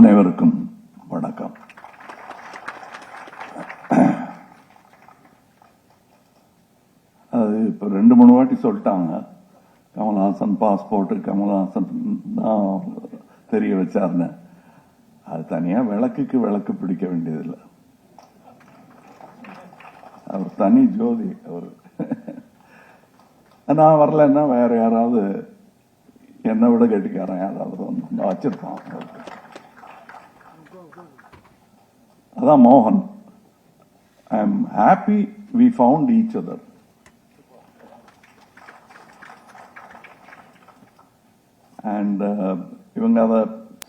அனைவருக்கும் வணக்கம். அது இப்போ 2-3 வாட்டி சொல்லிட்டாங்க. கமல்ஹாசன் பாஸ்போர்ட், கமல்ஹாசன் தான் தெரிய வச்சாருன்னு. அது தனியா விளக்குக்கு விளக்கு பிடிக்க வேண்டியதில்லை. அவர் தனி ஜோதி. அவர் நான் வரலன்னா வேற யாராவது என்னை விட கெட்டிக்காரன் யாராவது வந்து வச்சிருப்பான். அதான் மோகன். I am happy we found each other. And இவங்க அதை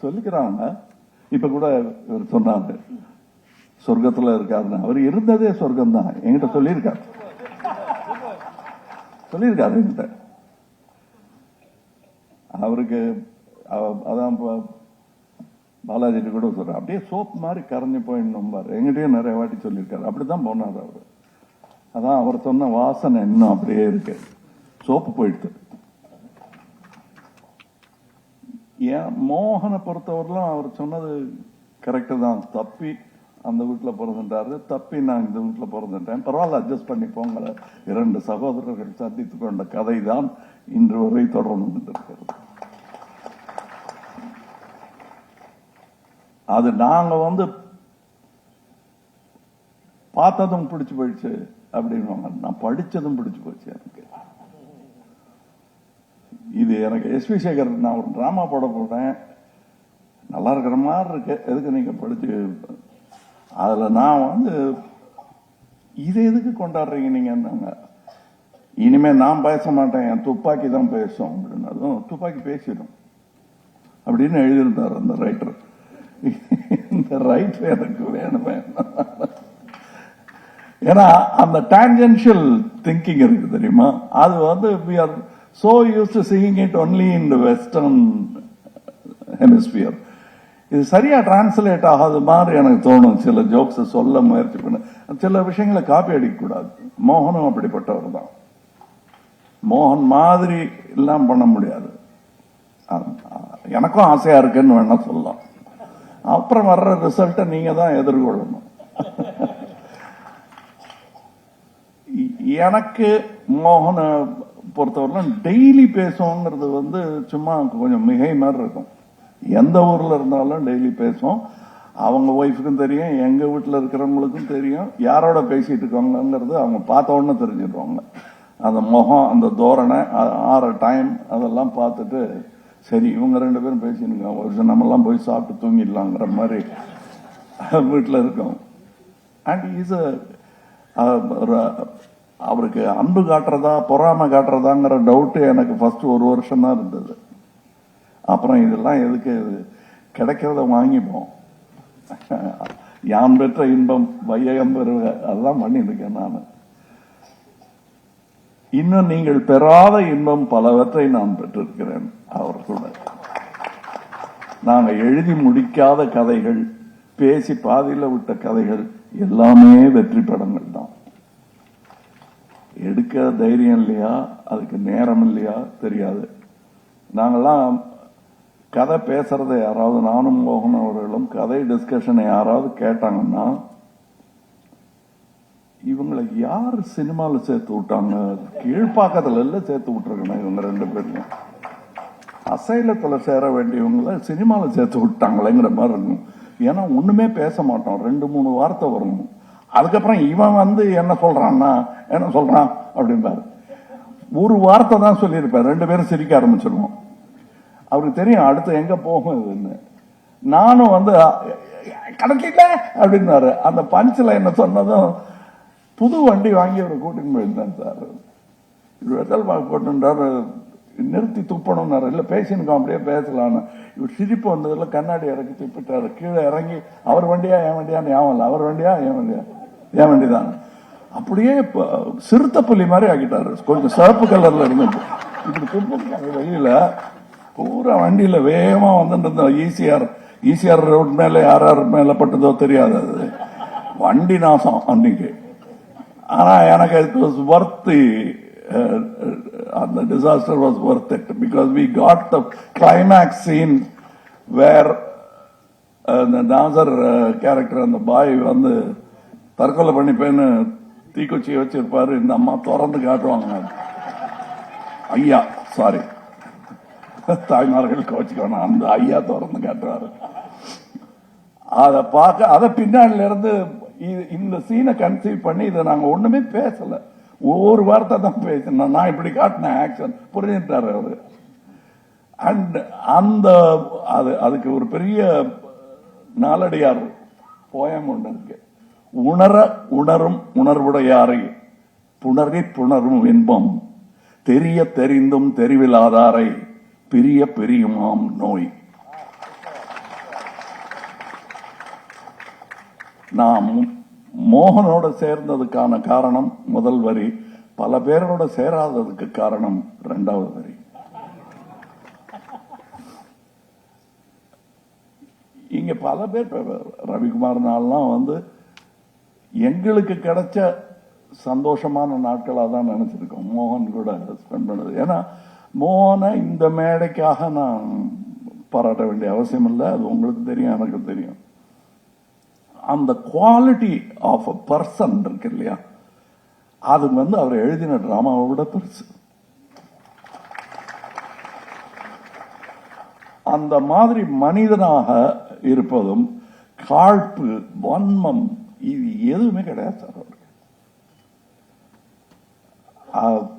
சொல்லிக்கிறாங்க. இப்ப கூட இவர் சொன்னாரு சொர்க்கத்துல இருக்காருன்னு. அவர் இருந்ததே சொர்க்கம் தான். என்கிட்ட சொல்லியிருக்காரு என்கிட்ட. அவருக்கு அதான் பாலாஜி கூட சொல்ற அப்படியே சோப் மாதிரி கரைஞ்சு போயிடணும் பாரு. எங்கிட்டயும் நிறைய வாட்டி சொல்லியிருக்காரு. அப்படிதான் போனார் அவரு. அதான் அவர் சொன்ன வாசனை இன்னும் அப்படியே இருக்கு. சோப்பு போயிடுது. ஏன் மோகனை பொறுத்தவரையிலும் அவர் சொன்னது கரெக்டு தான். தப்பி அந்த வீட்டில் பிறந்துட்டாரு, தப்பி நான் இந்த வீட்டில் பிறந்துட்டேன், பரவாயில்ல அட்ஜஸ்ட் பண்ணி போங்கள. 2 சகோதரர்கள் சந்தித்துக் கொண்ட கதை தான் இன்று வரை தொடர்ந்து இருக்கிறது. அது நாங்க வந்து பார்த்ததும் பிடிச்சு போயிடுச்சு அப்படின்னு. நான் படிச்சதும் பிடிச்சு போச்சு எனக்கு. இது எனக்கு எஸ்வி சேகர், நான் ஒரு டிராமா போட போட்டேன், நல்லா இருக்கிற மாதிரி இருக்கு, எதுக்கு நீங்க படிச்சு, அதுல நான் வந்து இதை எதுக்கு கொண்டாடுறீங்க நீங்க, இனிமே நான் பேச மாட்டேன், என் துப்பாக்கி தான் பேசும் அப்படின்னதும் துப்பாக்கி பேசிடும் அப்படின்னு எழுதியிருந்தார் அந்த ரைட்டர். இந்த ரைட்டர் எனக்கு வேணுமே. ஏன்னா அந்த டான்ஜென்ஷியல் திங்கிங் இருக்கு தெரியுமா, அது வந்து we are so used to seeing it only in the western hemisphere. இது சரியா டிரான்ஸ்லேட் ஆகாத மாதிரி எனக்கு தோணும். சில ஜோக்ஸ் சொல்ல முயற்சி பண்ண, சில விஷயங்களை காப்பி அடிக்க கூடாது. மோகனும் அப்படிப்பட்டவர் தான். மோகன் மாதிரி எல்லாம் பண்ண முடியாது. எனக்கும் ஆசையா இருக்குன்னு வேணா சொல்லலாம். அப்புறம் வர்ற ரிசல்ட்டை நீங்க தான் எதிர்கொள்ளணும். எனக்கு மோகனை பொறுத்தவரை டெய்லி பேசுவோங்கிறது வந்து சும்மா கொஞ்சம் மிகை மாதிரி இருக்கும். எந்த ஊர்ல இருந்தாலும் டெய்லி பேசுவோம். அவங்க ஒய்ஃபுக்கும் தெரியும், எங்க வீட்டுல இருக்கிறவங்களுக்கும் தெரியும் யாரோட பேசிட்டு இருக்காங்கிறது அவங்க பார்த்த உடனே தெரிஞ்சிருவாங்க. அந்த முகம், அந்த தோரணை, ஆற டைம் அதெல்லாம் பார்த்துட்டு சரி இவங்க 2 பேரும் பேசிருக்காங்க, ஒரு விஷயம் நம்ம எல்லாம் போய் சாப்பிட்டு தூங்கிடலாங்கிற மாதிரி வீட்டுல இருக்கோம். அண்ட் இஸ் அவருக்கு அன்பு காட்டுறதா பொறாமை காட்டுறதாங்கிற டவுட் எனக்கு ஃபர்ஸ்ட் 1 வருஷம் தான் இருந்தது. அப்புறம் இதெல்லாம் எதுக்கு, கிடைக்கிறத வாங்கிப்போம். யான் பெற்ற இன்பம் வையகம் பெறுவ, அதெல்லாம் பண்ணிருக்கேன் நான். இன்னும் நீங்கள் பெறாத இன்பம் பலவற்றை நான் பெற்றிருக்கிறேன். அவர் கூட நாங்க எழுதி முடிக்காத கதைகள், பேசி பாதியில விட்ட கதைகள் எல்லாமே வெற்றி படங்கள் தான். எடுக்க தைரியம் இல்லையா, அதுக்கு நேரம் இல்லையா தெரியாது. நாங்கெல்லாம் கதை பேசுறதை யாராவது, நானும் மோகன் அவர்களும் கதை டிஸ்கஷனை யாராவது கேட்டாங்கன்னா, இவங்களை யார் சினிமாவில் சேர்த்து விட்டாங்க, கீழ்ப்பாக்கத்துல எல்லாம் சேர்த்து விட்டுருக்கணும். இவங்க 2 பேரும் அசைலத்துல சேர வேண்டியவங்களை சினிமாவில் சேர்த்து விட்டாங்களேங்கிற மாதிரி இருக்கும். ஏன்னா ஒண்ணுமே பேச மாட்டோம், 2-3 வார்த்தை வரணும். அதுக்கப்புறம் இவன் வந்து என்ன சொல்றான்னா, என்ன சொல்றான் அப்படின்பாரு. ஒரு வார்த்தை தான் சொல்லியிருப்பார், 2 பேரும் சிரிக்க ஆரம்பிச்சிருவோம். அவருக்கு தெரியும் அடுத்து எங்க போகும் இதுன்னு. நானும் வந்து கிடைக்கல அப்படின்னாரு. அந்த பஞ்சில் என்ன சொன்னதும் புது வண்டி வாங்கி அவரை கூட்டின்னு போயிருந்தேன் சார். வெட்டல் பாக்கு போட்டுன்றாரு, நிறுத்தி துப்பணும்னாரு. இல்ல பேசினுக்கோம் அப்படியே பேசலான்னு. இவர் சிரிப்பு வந்ததுல கண்ணாடி இறக்கி துப்பிட்டாரு. கீழே இறங்கி அவர் வண்டியா என் வண்டியான்னு ஞாபகம், அவர் வண்டியா என் வண்டிதான். அப்படியே சிறுத்த புலி மாதிரி ஆக்கிட்டாரு. கொஞ்சம் சிவப்பு கலர்ல இருந்து இப்படி துப்பிருக்காங்க வெளியில. பூரா வண்டியில வேகமா வந்துட்டு ஈசிஆர் ரோட் மேல யார் மேல பட்டதோ தெரியாது. அது வண்டி நாசம் அன்னைக்கு. ஆனா எனக்கு it was worth, the disaster was worth it because we got the climax scene where அந்த நாசர் கேரக்டர் அந்த பாய் வந்து தற்கொலை பண்ணிப்பேன்னு தீக்குச்சியை வச்சிருப்பாரு. இந்த அம்மா திறந்து காட்டுவாங்க. ஐயா சாரி, தாய்மார்கள் கோச்சிக்கணும், அந்த ஐயா திறந்து காட்டுவாரு. அதை பார்க்க அதை பின்னாடில இருந்து இந்த சீனை கன்சீவ் பண்ணி இதை நாங்க ஒண்ணுமே பேசல, ஒவ்வொரு வார்த்தை தான் பேசினோம். நான் இப்படி காட்டின ஆக்ஷன் புரிஞ்சுட்டாரு அவரு. அண்ட் அந்த அதுக்கு ஒரு பெரிய நாலடியார் போயம் ஒன்று இருக்கு. உணர உணரும் உணர்வுடையாரை புணரி புணரும் இன்பம் தெரிய தெரிந்தும் தெரிவிலாதாரை பிரிய பெரியுமாம் நோய். நாம் மோகனோட சேர்ந்ததுக்கான காரணம் முதல் வரி, பல பேரோட சேராததுக்கு காரணம் இரண்டாவது வரி. இங்க பல பேர் ரவிக்குமார் நாள்லாம் வந்து எங்களுக்கு கிடைச்ச சந்தோஷமான நாட்களா தான் நினைச்சிருக்கோம் மோகன் கூட ஸ்பெண்ட் பண்ணது. ஏன்னா மோகனை இந்த மேடைக்காக நான் பாராட்ட வேண்டிய அவசியம் இல்லை, அது உங்களுக்கு தெரியும் எனக்கு தெரியும். அந்த குவாலிட்டி ஆஃப் அ பர்சன் இருக்கு இல்லையா, அது வந்து அவர் எழுதின டிராமாவை விட பெருசு. அந்த மாதிரி மனிதனாக இருப்பதும் காழ்ப்பு வன்மம் இது எதுவுமே கிடையாது சார் அவருக்கு.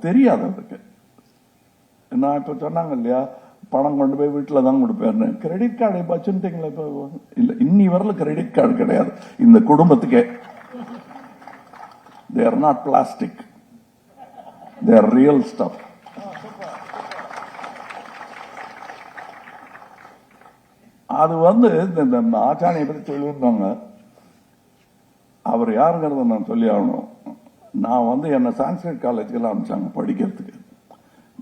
தெரியாது அவருக்கு. நான் இப்ப சொன்னாங்க இல்லையா, பணம் கொண்டு போய் வீட்டில் தான் கொடுப்பேன்னு. கிரெடிட் கார்டு இப்ப வச்சுட்டீங்களா? இப்ப இல்ல, இன்னி வரல கிரெடிட் கார்டு கிடையாது இந்த குடும்பத்துக்கே. they are not plastic, they are real stuff. அது வந்து இந்த ஆச்சாரியை பற்றி சொல்லியிருந்தாங்க. அவர் யாருங்கிறத நான் சொல்லி ஆகணும். நான் வந்து என்னை சான்ஸ்கிரிட் காலேஜுக்கெல்லாம் அனுப்பிச்சாங்க படிக்கிறதுக்கு,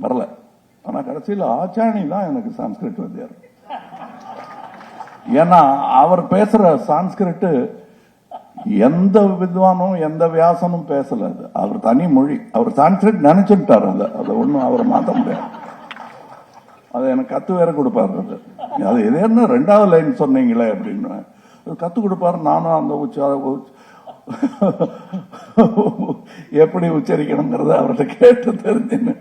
வரல. ஆனா கடைசியில் ஆச்சாரி தான் எனக்கு சான்ஸ்கிரிட் வந்தார். ஏன்னா அவர் பேசுற சான்ஸ்கிரிட் எந்த வித்வானும் எந்த வியாசனும் பேசல. அது அவர் தனி மொழி. அவர் சான்ஸ்கிரிட் நினைச்சுட்டார். அதை ஒன்றும் அவரை மாற்ற முடியாது. அதை எனக்கு கத்து வேற கொடுப்பாரு. அது எதேன்னு ரெண்டாவது லைன் சொன்னீங்களே அப்படின்னு கத்து கொடுப்பாரு. நானும் அந்த எப்படி உச்சரிக்கணுங்கிறத அவர்கிட்ட கேட்டு தெரிஞ்சுன்னு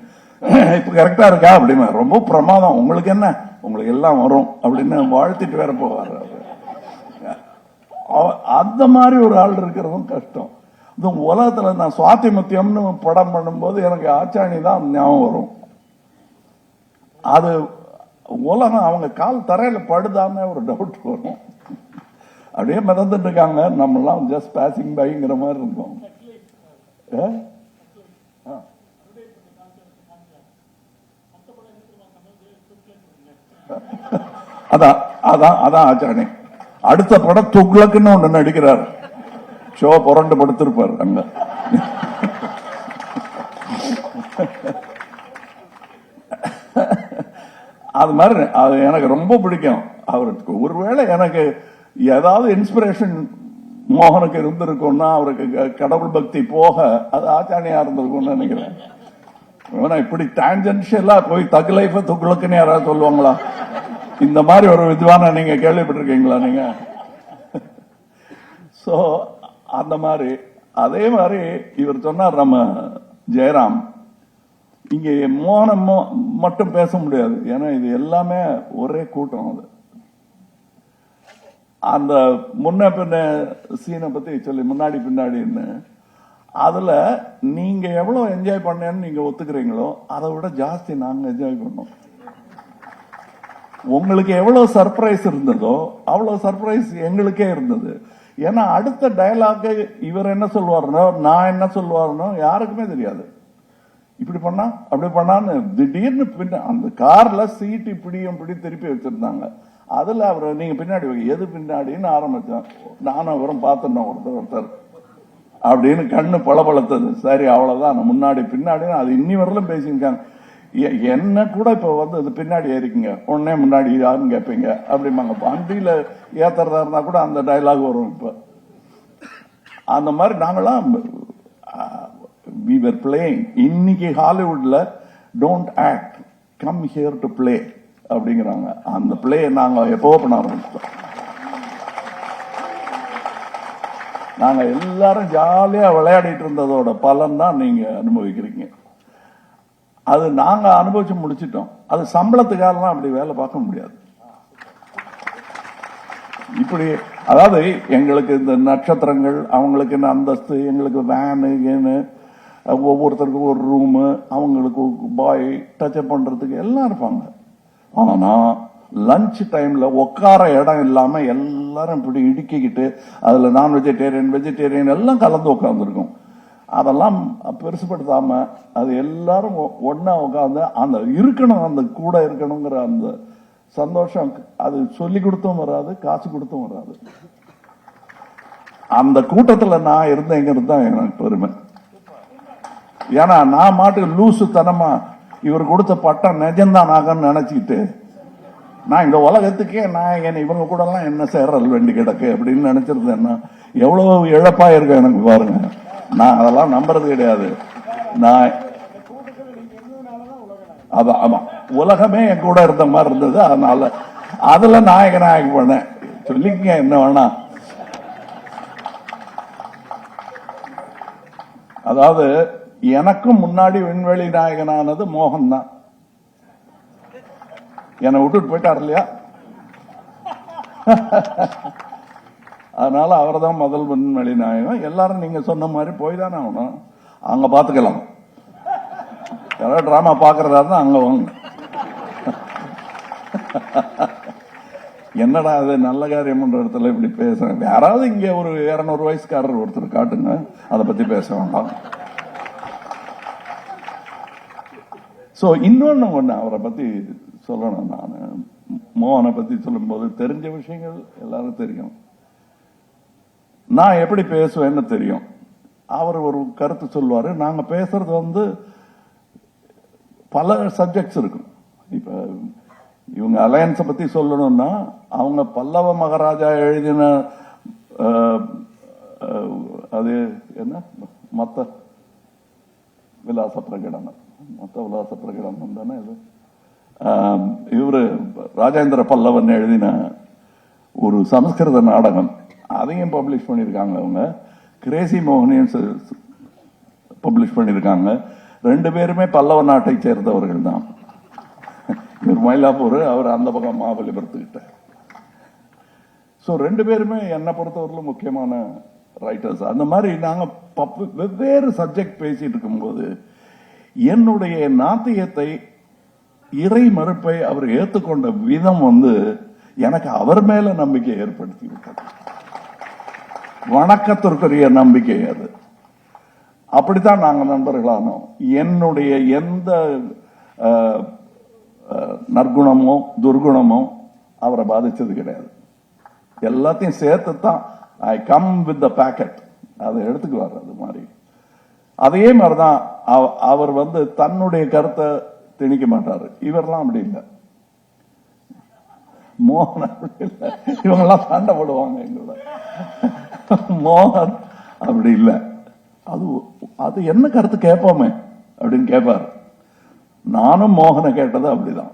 இப்ப கரெக்டா இருக்கா அப்படின்னா ரொம்ப பிரமாதம், உங்களுக்கு என்ன, உங்களுக்கு எல்லாம் வரும் அப்படின்னு வாழ்த்திட்டு வேற போவார். அந்த மாதிரி ஒரு ஆள் இருக்கிறதும் கஷ்டம். இந்த உலகத்துல நான் சுவாதி முத்தியம்னு படம் பண்ணும்போது எனக்கு ஆச்சாணி தான் ஞாபகம் வரும். அது உலகம் அவங்க கால் தரையில படுதான்னு ஒரு டவுட் வரும். அப்படியே மிதந்துட்டு இருக்காங்க, நம்ம எல்லாம் ஜஸ்ட் பாசிங் பைங்கிற மாதிரி இருக்கும். அதான் அதான் அதான் ஆச்சாணி. அடுத்த படம் துக்ளக்குன்னு ஒண்ணு நடிக்கிறார். ஷோ புரண்டு படுத்திருப்பார் அங்க. அது மாதிரி அது எனக்கு ரொம்ப பிடிக்கும் அவருக்கு. ஒருவேளை எனக்கு ஏதாவது இன்ஸ்பிரேஷன் மோகனுக்கு இருந்திருக்கும்னா, அவருக்கு கடவுள் பக்தி போக அது ஆச்சாரியா இருந்திருக்கும்னு நினைக்கிறேன். இப்படி டான்ஜென்ஷியலா போய் தகு லைஃப் துக்ளக்குன்னு யாராவது சொல்லுவாங்களா? இந்த மாதிரி ஒரு வித்வான நீங்க கேள்விப்பட்டிருக்கீங்களா நீங்க? சோ அந்த மாதிரி அதே மாதிரி இவர் சொன்னார் நம்ம ஜெயராம், இங்க மோகனம் மட்டும் பேச முடியாது. ஏன்னா இது எல்லாமே ஒரே கூட்டம். அது அந்த முன்ன பின்ன சீனை பத்தி சொல்லி முன்னாடி பின்னாடின்னு அதுல நீங்க எவ்வளவு என்ஜாய் பண்ணேன்னு நீங்க ஒத்துக்கிறீங்களோ அதை விட ஜாஸ்தி நாங்க என்ஜாய் பண்ணோம். உங்களுக்கு எவ்வளவு சர்ப்ரைஸ் இருந்ததோ அவ்வளவு சர்ப்ரைஸ் எங்களுக்கே இருந்தது. ஏன்னா அடுத்த டயலாக் இவர் என்ன சொல்லுவாருனோ நான் என்ன சொல்லுவாருனோ யாருக்குமே தெரியாது. இப்படி பண்ணா அப்படி பண்ணான்னு திடீர்னு பின்ன அந்த கார்ல சீட்டு இப்படியும் திருப்பி வச்சிருந்தாங்க. அதுல அவர் நீங்க பின்னாடி எது பின்னாடின்னு ஆரம்பிச்சோம். நானும் அவரும் பார்த்துட்டோம் ஒருத்தர் அப்படின்னு கண்ணு பளபளத்தது. சரி அவ்வளவுதான், முன்னாடி பின்னாடி அது இன்னி வரலும் பேசியிருக்காங்க. என்ன கூட இப்ப வந்து அது பின்னாடி ஏறிக்குங்க உடனே முன்னாடி யாருன்னு கேட்பீங்க அப்படிம்பாங்க. வண்டியில ஏத்துறதா இருந்தா கூட அந்த டயலாக் வரும். இப்ப அந்த மாதிரி நாங்களாம் we were playing. இன்னைக்கு ஹாலிவுட்ல don't act come here to play அப்படிங்கிறாங்க. அந்த பிளே நாங்க எப்போ பண்ண ஆரம்பிச்சோம். நாங்க எல்லாரும் ஜாலியா விளையாடிட்டு இருந்ததோட பலன் தான் நீங்க அனுபவிக்கிறீங்க. அது நாங்க அனுபவிச்சு முடிச்சிட்டோம். அது சம்பளத்துக்காகலாம் அப்படி வேலை பார்க்க முடியாது. இப்படி அதாவது எங்களுக்கு இந்த நட்சத்திரங்கள், அவங்களுக்கு என்ன அந்தஸ்து, எங்களுக்கு வேனு ஏன்னு, ஒவ்வொருத்தருக்கும் ஒரு ரூமு, அவங்களுக்கு பாய் டச் பண்றதுக்கு எல்லாம் இருப்பாங்க. ஆனா லஞ்ச் டைம்ல உட்கார இடம் இல்லாம எல்லாரும் இப்படி இடுக்கிக்கிட்டு அதுல நான் வெஜிடேரியன் வெஜிடேரியன் எல்லாம் கலந்து உட்காந்துருக்கும். அதெல்லாம் பெருசுப்படுத்தாம அது எல்லாரும் ஒன்னா உட்காந்து அந்த இருக்கணும், அந்த கூட இருக்கணுங்கிற அந்த சந்தோஷம் அது சொல்லி கொடுத்தும் வராது, காசு கொடுத்தும் வராது. அந்த கூட்டத்தில் நான் இருந்தேங்கிறது தான் எனக்கு பெருமை. ஏன்னா நான் மாட்டுக்கு லூசு தனமா இவர் கொடுத்த பட்டம் நிஜம்தான் ஆகன்னு நினைச்சுக்கிட்டு நான் இந்த உலகத்துக்கே நான் இவங்க கூட எல்லாம் என்ன சேரல் வேண்டி கிடக்கு அப்படின்னு நினைச்சிருந்தேன்னா எவ்வளவு இழப்பா இருக்கு எனக்கு பாருங்க. நான் அதெல்லாம் நம்புறது கிடையாது. நான் அதான் உலகமே என் கூட இருந்த மாதிரி இருந்தது. அதனால அதுல நாயகனாகி பண்ணேன். சொல்லிக்க என்ன வேணா. அதாவது எனக்கும் முன்னாடி விண்வெளி நாயகனானது மோகன் தான். என்னை விட்டுட்டு போயிட்டார் இல்லையா? அதனால அவர் தான் முதல் விண்வெளி நாயகம். எல்லாரும் நீங்க சொன்ன மாதிரி போய் தானே ஆகணும். அங்க பாத்துக்கலாம். யாராவது டிராமா பாக்குறதா இருந்தா அங்க வாங்க. என்னடா அது நல்ல காரியம் பண்ற இடத்துல இப்படி பேசுறேன். யாராவது இங்க ஒரு 200 வயசுக்காரர் ஒருத்தர் காட்டுங்க, அதை பத்தி பேச வேண்டாம். சோ இன்னொன்னு அவரை பத்தி சொல்லணும். நான் மோகனை பத்தி சொல்லும் போது தெரிஞ்ச விஷயங்கள் எல்லாரும் தெரியும். நான் எப்படி பேசுவேன்னு தெரியும். அவர் ஒரு கருத்து சொல்வாரு. நாங்க பேசுறது பல சப்ஜெக்ட்ஸ் இருக்கும். இப்ப இவங்க அலையன்ஸை பத்தி சொல்லணும்னா அவங்க பல்லவ மகாராஜா எழுதின அது என்ன மத்த விலாச பிரகடனம் தானே இது. இவரு ராஜேந்திர பல்லவன் எழுதின ஒரு சமஸ்கிருத நாடகம், அதையும் பப்ளிஷ் பண்ணிருக்காங்க. அவங்க கிரேசி மோகனையும் பப்ளிஷ் பண்ணிருக்காங்க. 2 பேருமே பல்லவ நாட்டை சேர்ந்தவர்கள் தான். இவர் மயிலாப்பூர், அவர் அந்த பக்கம் மகாபலிபுரத்துக்கிட்ட. ஸோ 2 பேருமே என்னை பொறுத்தவரையிலும் முக்கியமான ரைட்டர்ஸ். அந்த மாதிரி நாங்க வெவ்வேறு சப்ஜெக்ட் பேசிட்டு இருக்கும்போது என்னுடைய நாத்தியத்தை, இறை மறுப்பை அவர் ஏற்றுக்கொண்ட விதம் எனக்கு அவர் மேல நம்பிக்கை ஏற்படுத்தி விட்டது. வணக்கத்திற்குரிய நம்பிக்கை அது. அப்படித்தான் நாங்க நண்பர்களானோம். என்னுடைய எந்த நற்குணமோ துர்குணமோ அவரை பாதிச்சது கிடையாது. எல்லாத்தையும் சேர்த்து தான் I come with the packet, அதை எடுத்துக்குவார். அது மாதிரி அதே மாதிரிதான் அவர் தன்னுடைய கருத்தை திணிக்க மாட்டாரு. இவரெல்லாம் அப்படி இல்லை. மோகன் அப்படி இல்லை. இவங்கெல்லாம் சண்டை போடுவாங்க எங்களோட. மோகன் அப்படி இல்லை. அது என்ன கருத்து கேட்போமே அப்படின்னு கேட்பாரு. நானும் மோகனை கேட்டது அப்படிதான்.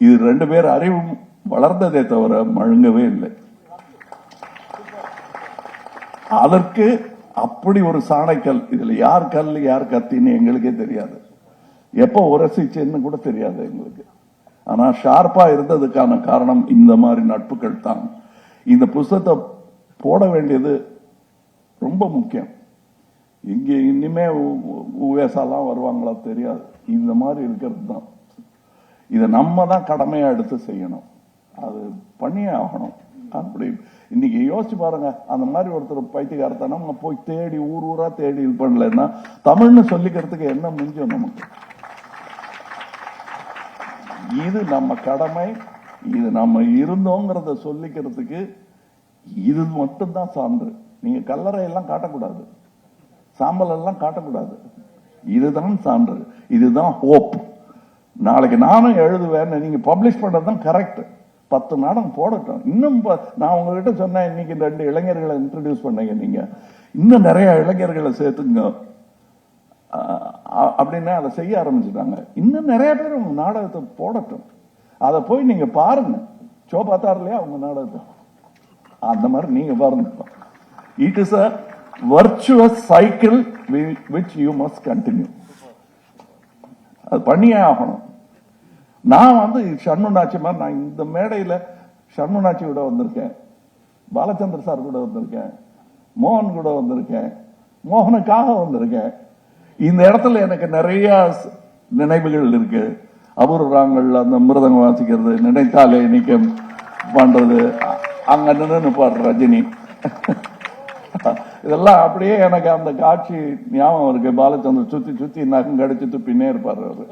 இது 2 பேர் அறிவு வளர்ந்ததே தவிர மழுங்கவே இல்லை. அதற்கு அப்படி ஒரு சாணைக்கல். இதுல யார் கல் யார் கத்தின்னு எங்களுக்கே தெரியாது. எப்போ உரசிச்சுன்னு கூட தெரியாது எங்களுக்கு. ஆனா ஷார்ப்பா இருந்ததுக்கான காரணம் இந்த மாதிரி நட்புகள் தான். இந்த புஸ்தகத்தை போட வேண்டியது ரொம்ப முக்கியம். இங்க இனிமே உவேசாலாம் வருவாங்களா தெரியாது. இந்த மாதிரி இருக்கிறது தான். இதை நம்ம தான் கடமையா எடுத்து செய்யணும். அது பண்ணியே ஆகணும். அப்படி இன்னைக்கு யோசிச்சு பாருங்க. அந்த மாதிரி ஒருத்தர் பைத்தியக்காரத்தனம் நம்ம போய் தேடி ஊர் ஊரா தேடி இது பண்ணலன்னா தமிழ்னு சொல்லிக்கிறதுக்கு என்ன மிஞ்சம் நமக்கு? இது நம்ம கடமை. இது நம்ம இருந்தோங்கிறத சொல்லிக்கிறதுக்கு இது மட்டும்தான் சான்று. நீங்க கல்லறை எல்லாம் காட்டக்கூடாது, சாம்பல் எல்லாம் காட்டக்கூடாது. இதுதான் சான்று, இதுதான் ஹோப். நாளைக்கு நானும் எழுதுவேன், நீங்க பப்ளிஷ் பண்றதுதான் கரெக்ட். 10 நாடகம் போடட்டும். இன்னும் நான் உங்ககிட்ட சொன்னேன், இன்னைக்கு 2 இளைஞர்களை இன்ட்ரடியூஸ் பண்ணீங்க. நீங்க இன்னும் நிறைய இளைஞர்களை சேர்த்துங்க அப்படின்னு அதை செய்ய ஆரம்பிச்சுட்டாங்க. இன்னும் நிறைய பேர் உங்க நாடகத்தை போடட்டும். அதை போய் நீங்க பாருங்க. ஷோ பார்த்தாரு இல்லையா உங்க நாடகத்தை, அந்த மாதிரி நீங்க பாருங்க. It is a virtuous cycle which you must continue. அது பண்ணியே ஆகணும். நான் வந்து ஷண்முனாச்சி மாதிரி நான் இந்த மேடையில் ஷண்முனாச்சி கூட வந்திருக்கேன், பாலச்சந்திர சார் கூட வந்திருக்கேன், மோகன் கூட வந்திருக்கேன், மோகனுக்காக வந்திருக்கேன். இந்த இடத்துல எனக்கு நிறைய நினைவுகள் இருக்கு. அபூர்வங்கள், அந்த மிருதங்கம் வாசிக்கிறது, நினைத்தாலே நிக்கம் பண்றது, அங்க நின்று பாடுற ரஜினி, இதெல்லாம் அப்படியே எனக்கு அந்த காட்சி ஞாபகம் இருக்கு. பாலச்சந்திரன் சுத்தி சுத்தி நகம் கடிச்சு துப்பின்னே இருப்பாரு அவரு.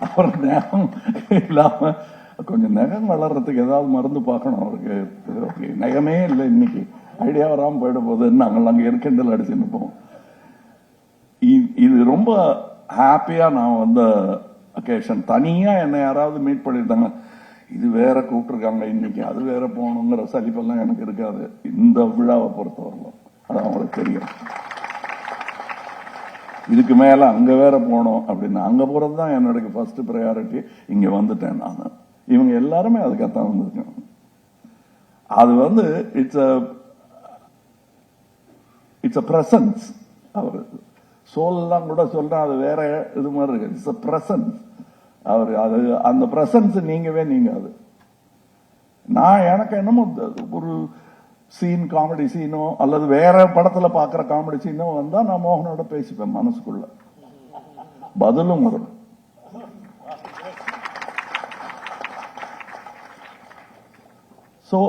அப்புறம் நகம் இல்லாம கொஞ்சம் நகம் வளர்றதுக்கு ஏதாவது மருந்து பார்க்கணும் அவருக்கு. நகமே இல்லை, இன்னைக்கு ஐடியா வராம போயிட போகுது. நாங்கள் அங்க இருக்கின்றல் அடிச்சு நிற்போம். இது ரொம்ப ஹாப்பியா நான் வந்த அக்கேஷன். தனியா என்னை யாராவது மீட் பண்ணிருந்தாங்க, இது வேற கூப்பிட்டுருக்காங்க இன்னைக்கு, அது வேற போகணுங்கிற சலிப்பெல்லாம் எனக்கு இருக்காது இந்த விழாவை பொறுத்தவரையிலும். அது அவங்களுக்கு தெரியும். இதுக்கு மேல அங்க வேற போனோம் அப்படின்னு, அங்க போறதுதான் என்னோட ஃபர்ஸ்ட் ப்ரையாரிட்டி. இங்க வந்துட்டேன் நான். இவங்க எல்லாருமே அதுக்காகத்தான் வந்திருக்கேன். அது வந்து இட்ஸ் அ பிரசன்ஸ். அவர் சோல்லாம் கூட சொல்றேன், அது வேற இது மாதிரி இருக்கு. It's a presence. அவர் அது அந்த பிரசன்ஸ் நீங்கவே நீங்காது. நான் எனக்கு என்னமோ ஒரு சீன், காமெடி சீனோ அல்லது வேற படத்துல பாக்குற காமெடி சீனோ வந்தா நான் மோகனோட பேசிப்பேன் மனசுக்குள்ள, பதிலும் வரும். So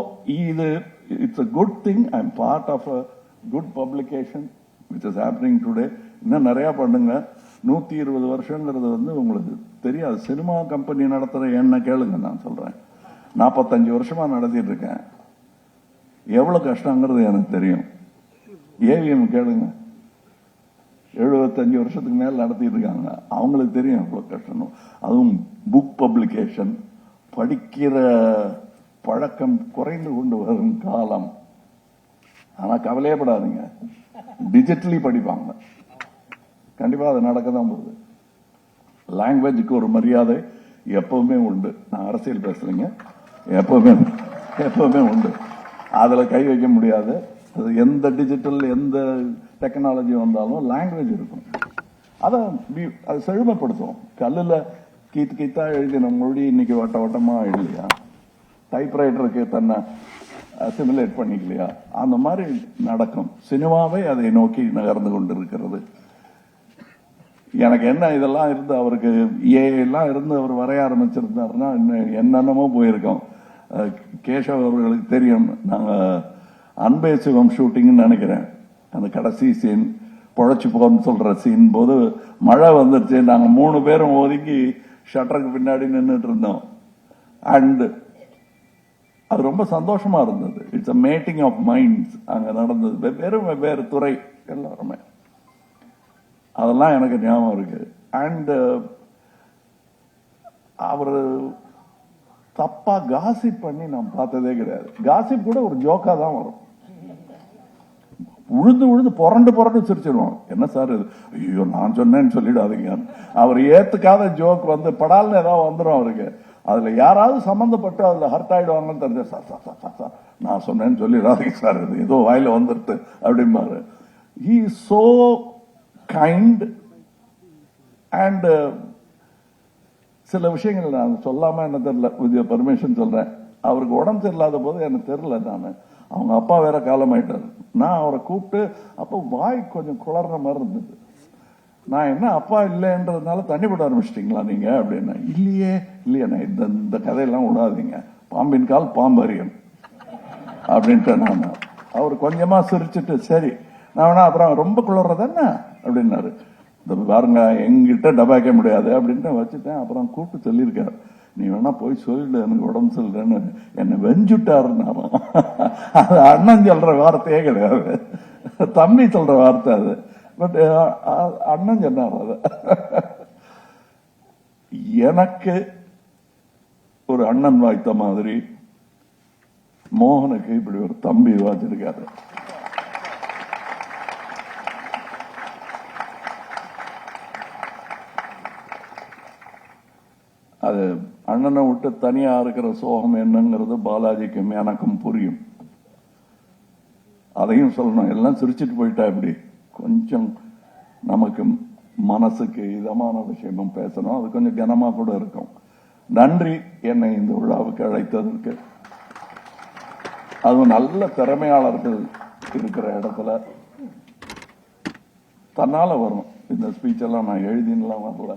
it's a good thing. I'm part of a good publication which is happening today. இன்னும் நிறைய பண்ணுங்க. 120 வருஷங்கிறது வந்து உங்களுக்கு தெரியாது. சினிமா கம்பெனி நடத்துற என்ன கேளுங்க, நான் சொல்றேன். 45 வருஷமா நடத்திட்டு இருக்கேன். எவ்வளவு கஷ்டங்கிறது எனக்கு தெரியும். ஏவிஎம் கேளுங்க, 75 வருஷத்துக்கு மேல நடத்திட்டு இருக்காங்க. அவங்களுக்கு தெரியும் எவ்வளவு கஷ்டம். அதுவும் புக் பப்ளிகேஷன், படிக்கிற பழக்கம் குறைந்து கொண்டு வரும் காலம். ஆனா கவலையப்படாதீங்க, டிஜிட்டலி படிப்பாங்க. கண்டிப்பா அது நடக்கதான் போகுது. லாங்குவேஜுக்கு ஒரு மரியாதை எப்பவுமே உண்டு. நான் அரசியல் பேசுறேங்க, எப்பவுமே உண்டு. அதுல கை வைக்க முடியாது. அது எந்த டிஜிட்டல் எந்த டெக்னாலஜி வந்தாலும் லாங்குவேஜ் இருக்கும். அதை அது செழுமைப்படுத்தும். கல்லுல கீத்தா எழுதின மொழி இன்னைக்கு வட்ட வட்டமா இல்லையா? டைப்ரைட்டருக்கு தன்னை அசிமுலேட் பண்ணிக்கலையா? அந்த மாதிரி நடக்கும். சினிமாவை அதை நோக்கி நகர்ந்து கொண்டிருக்கிறது. எனக்கு என்ன இதெல்லாம் இருந்து அவருக்கு எல்லாம் இருந்து அவர் வரைய ஆரம்பிச்சிருந்தாருன்னா என்னென்னமோ போயிருக்கோம். கேசவ் அவர்களுக்கு தெரியும். நாங்க அன்பே சிவம் ஷூட்டிங்னு நினைக்கிறேன். அந்த கடைசி சீன், பொழைச்சு போன்னு சொல்ற சீன் போது மழை வந்துருச்சு. நாங்க 3 பேரும் ஒதுங்கி ஷட்டருக்கு பின்னாடி நின்றுட்டு இருந்தோம். அண்ட் அது ரொம்ப சந்தோஷமா இருந்தது. It's a matting of minds அங்க நடந்தது. வெவ்வேறு துறை எல்லாருமே. அதெல்லாம் எனக்கு ஞாபகம் இருக்கு. அண்ட் அவரு தப்பா காசிப் பண்ணி நான் பார்த்ததே கிடையாது. காசிப் கூட ஒரு ஜோக்கா தான் வரும். உழுது புரண்டு சிரிச்சிருவோம். என்ன சார் இது, ஐயோ நான் சொன்னேன்னு சொல்லிடாதீங்க. அவர் ஏத்துக்காத ஜோக் வந்து படால்னு ஏதாவது வந்துடும் அவருக்கு. அதுல யாராவது சம்பந்தப்பட்டு அதுல ஹர்ட் ஆயிடுவாங்கன்னு தெரிஞ்ச, சார் நான் சொன்னேன்னு சொல்லிடாதீங்க சார், இது ஏதோ வாயில வந்துருது அப்படிம்பாரு. He is so kind. And சில விஷயங்கள் நான் சொல்லாம என்ன தெரியல, வித் பர்மிஷன் சொல்றேன். அவருக்கு உடம்பு சரியில்லாத போது எனக்கு தெரியல. நான் அவங்க அப்பா வேற காலமாயிட்டாரு. நான் அவரை கூப்பிட்டு, அப்போ வாய் கொஞ்சம் குளர்ற மாதிரி இருந்தது. நான் என்ன அப்பா இல்லைன்றதுனால தண்ணி போட ஆரம்பிச்சிட்டீங்களா நீங்க அப்படின்னா, இல்லையே இந்த கதையெல்லாம் விடாதீங்க, பாம்பின் கால் பாம்பரியன் அப்படின்ட்டு நான். அவர் கொஞ்சமா சிரிச்சுட்டு, சரி நான் வேணா அப்புறம் ரொம்ப குளர்றது என்ன அப்படின்னாரு. பாருங்க எங்கிட்ட டபாக்க முடியாது அப்படின்ட்டு வச்சுட்டேன். அப்புறம் கூப்பிட்டு சொல்லியிருக்காரு, நீ வேணா போய் சொல்லிடு எனக்கு உடம்பு சொல்றேன்னு. என்னை வெஞ்சுட்டாருன்னாலும் அது அண்ணன் சொல்ற வார்த்தையே கிடையாது, தம்பி சொல்ற வார்த்தை அது. பட் அண்ணன் சொன்னார் அது. எனக்கு ஒரு அண்ணன் வாய்த்த மாதிரி மோகனுக்கு இப்படி ஒரு தம்பி வாச்சிருக்காரு. அது அண்ணனை விட்டு தனியா இருக்கிற சோகம் என்னங்கிறது பாலாஜிக்கும் எனக்கும் புரியும். அதையும் சொல்லணும். எல்லாம் சிரிச்சிட்டு போயிட்டா இப்படி கொஞ்சம் நமக்கு மனசுக்கு இதமான விஷயமும் பேசணும். அது கொஞ்சம் கனமா கூட இருக்கும். நன்றி என்னை இந்த விழாவுக்கு அழைத்ததற்கு. அதுவும் நல்ல திறமையாளர்கள் இருக்கிற இடத்துல தன்னால வரும். இந்த ஸ்பீச் எல்லாம் நான் எழுதினலாம் வரல,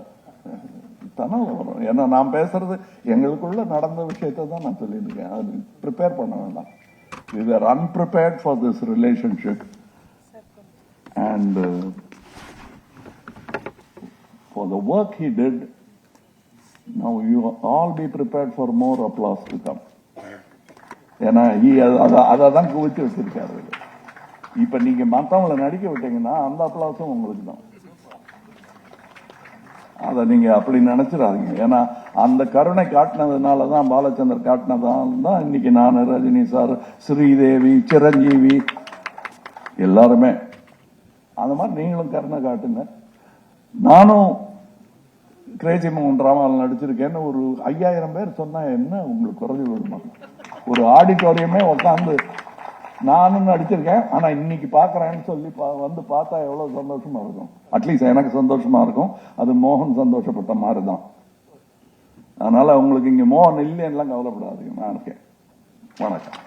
தன்னால வரும். ஏன்னா நான் பேசுறது எங்களுக்குள்ள நடந்த விஷயத்தை தான் நான் சொல்லியிருக்கேன். அது ப்ரிப்பேர் பண்ண வேண்டாம். We were unprepared for this relationship and for the work he did. Now you all be prepared for more applause to come. ஏன்னா அதான் குவிச்சு வச்சிருக்காரு. இப்ப நீங்க மத்தவங்களை நடிக்க விட்டீங்கன்னா அந்த அப்ளாஸும் உங்களுக்கு தான். அதை நீங்க அப்படி நினைச்சிடாதீங்க. ஏன்னா அந்த கருணை காட்டினதுனாலதான், பாலச்சந்தர் காட்டினதால தான் இன்னைக்கு நான், ரஜினி சார், ஸ்ரீதேவி, சிரஞ்சீவி எல்லாருமே அந்த மாதிரி நீங்களும் கருணை காட்டுங்க. நானும் கிரேசி மோகன் டிராமாவில் நடிச்சிருக்கேன்னு ஒரு 5000 பேர் சொன்னா என்ன உங்களுக்கு குறைஞ்சு விடுமா? ஒரு ஆடிட்டோரியமே உட்காந்து நானும் நடிச்சிருக்கேன், ஆனா இன்னைக்கு பாக்குறேன்னு சொல்லி வந்து பார்த்தா எவ்வளவு சந்தோஷமா இருக்கும். அட்லீஸ்ட் எனக்கு சந்தோஷமா இருக்கும். அது மோகன் சந்தோஷப்பட்ட மாதிரிதான். அதனால உங்களுக்கு இங்க மோகன் இல்லைன்னா கவலைப்படாதீங்க, நான் இருக்கேன். வணக்கம்.